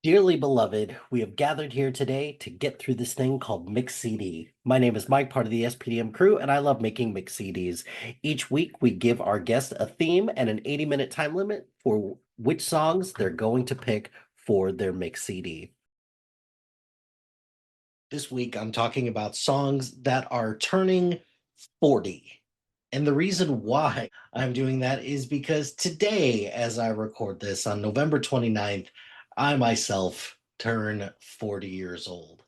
Dearly beloved, we have gathered here today to get through this thing called Mix CD. My name is Mike, part of the SPDM crew, and I love making Mix CDs. Each week, we give our guests a theme and an 80-minute time limit for which songs they're going to pick for their Mix CD. This week, I'm talking about songs that are turning 40. And the reason why I'm doing that is because today, as I record this on November 29th, I myself turn 40 years old.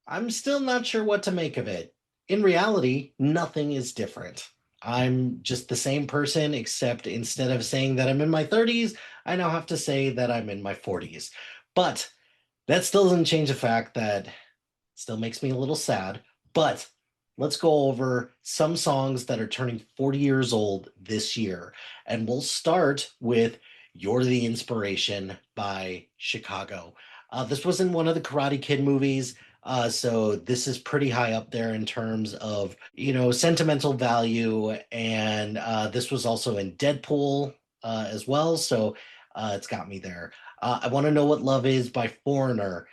I'm still not sure what to make of it. In reality, nothing is different. I'm just the same person, except instead of saying that I'm in my 30s, I now have to say that I'm in my 40s. But that still doesn't change the fact that it still makes me a little sad. But let's go over some songs that are turning 40 years old this year. And we'll start with You're the Inspiration by Chicago. This was in one of the Karate Kid movies. So this is pretty high up there in terms of, sentimental value. And this was also in Deadpool as well. So it's got me there. I Want to Know What Love Is by Foreigner.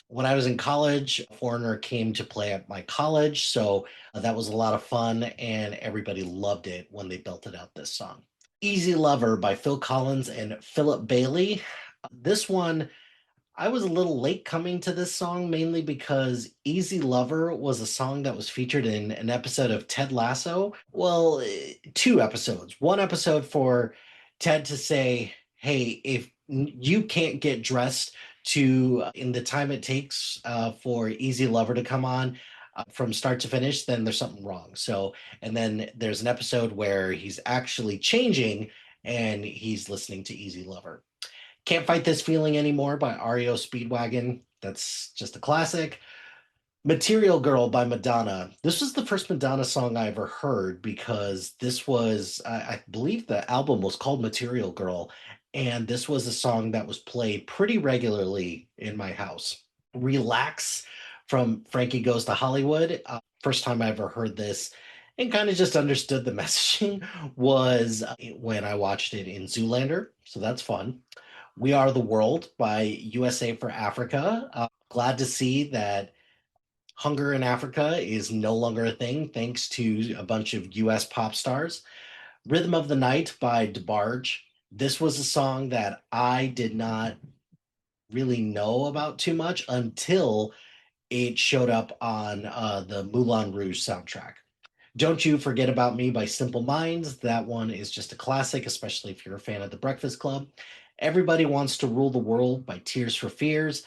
When I was in college, Foreigner came to play at my college, so that was a lot of fun, and everybody loved it when they belted out this song. Easy Lover by Phil Collins and Philip Bailey. This one, I was a little late coming to this song, mainly because Easy Lover was a song that was featured in an episode of Ted Lasso. Well, two episodes. One episode for Ted to say, hey, if you can't get dressed to in the time it takes for Easy Lover to come on from start to finish, then there's something wrong. So, and then there's an episode where he's actually changing and he's listening to Easy Lover. Can't Fight This Feeling Anymore by REO Speedwagon. That's just a classic. Material Girl by Madonna. This was the first Madonna song I ever heard because this was, I believe the album was called Material Girl, and this was a song that was played pretty regularly in my house. Relax from Frankie Goes to Hollywood. First time I ever heard this and kind of just understood the messaging was when I watched it in Zoolander. So that's fun. We Are the World by USA for Africa. Glad to see that hunger in Africa is no longer a thing thanks to a bunch of US pop stars. Rhythm of the Night by DeBarge. This was a song that I did not really know about too much until it showed up on the Moulin Rouge soundtrack. Don't You Forget About Me by Simple Minds. That one is just a classic, especially if you're a fan of The Breakfast Club. Everybody Wants to Rule the World by Tears for Fears.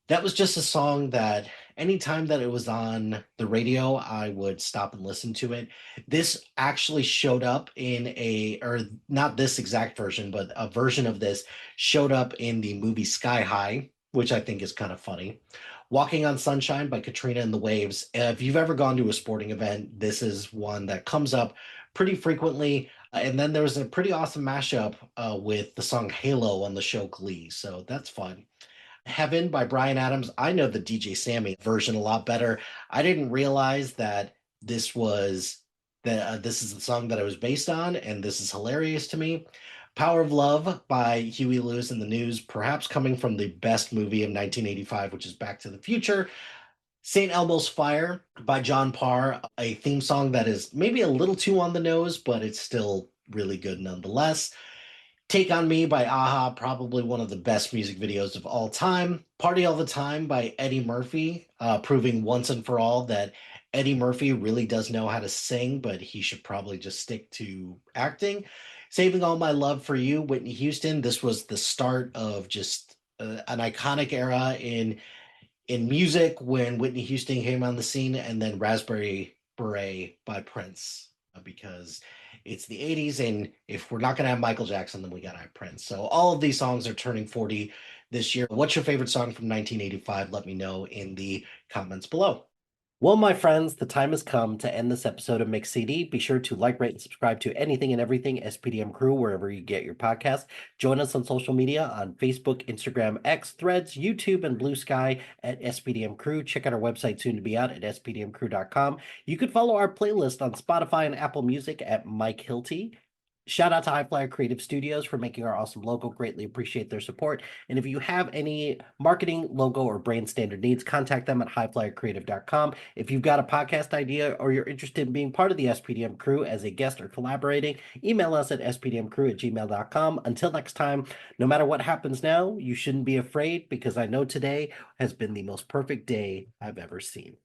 That was just a song that anytime that it was on the radio, I would stop and listen to it. This actually showed up in or not this exact version, but a version of this showed up in the movie Sky High, which I think is kind of funny. Walking on Sunshine by Katrina and the Waves. If you've ever gone to a sporting event, this is one that comes up pretty frequently. And then there was a pretty awesome mashup with the song Halo on the show Glee. So that's fun. Heaven by Bryan Adams. I know the DJ Sammy version a lot better. I didn't realize that this is the song that I was based on, and this is hilarious to me. Power of Love by Huey Lewis and the News, perhaps coming from the best movie of 1985, which is Back to the Future. St. Elmo's Fire by John Parr, a theme song that is maybe a little too on the nose, but it's still really good nonetheless. Take on Me by Aha, probably one of the best music videos of all time. Party All the Time by Eddie Murphy, proving once and for all that Eddie Murphy really does know how to sing, but he should probably just stick to acting. Saving All My Love for You, Whitney Houston. This was the start of just an iconic era in music when Whitney Houston came on the scene, and then Raspberry Beret by Prince, because it's the 80s, and if we're not going to have Michael Jackson, then we got to have Prince. So all of these songs are turning 40 this year. What's your favorite song from 1985? Let me know in the comments below. Well, my friends, the time has come to end this episode of Mix CD. Be sure to like, rate, and subscribe to anything and everything SPDM Crew wherever you get your podcast. Join us on social media on Facebook, Instagram, X, Threads, YouTube, and Blue Sky at SPDM Crew. Check out our website soon to be out at spdmcrew.com. You could follow our playlist on Spotify and Apple Music at Mike Hilty. Shout out to HiFlyer Creative Studios for making our awesome logo. Greatly appreciate their support. And if you have any marketing, logo, or brand standard needs, contact them at HiFlyerCreative.com. If you've got a podcast idea or you're interested in being part of the SPDM crew as a guest or collaborating, email us at spdmcrew@gmail.com. Until next time, no matter what happens now, you shouldn't be afraid because I know today has been the most perfect day I've ever seen.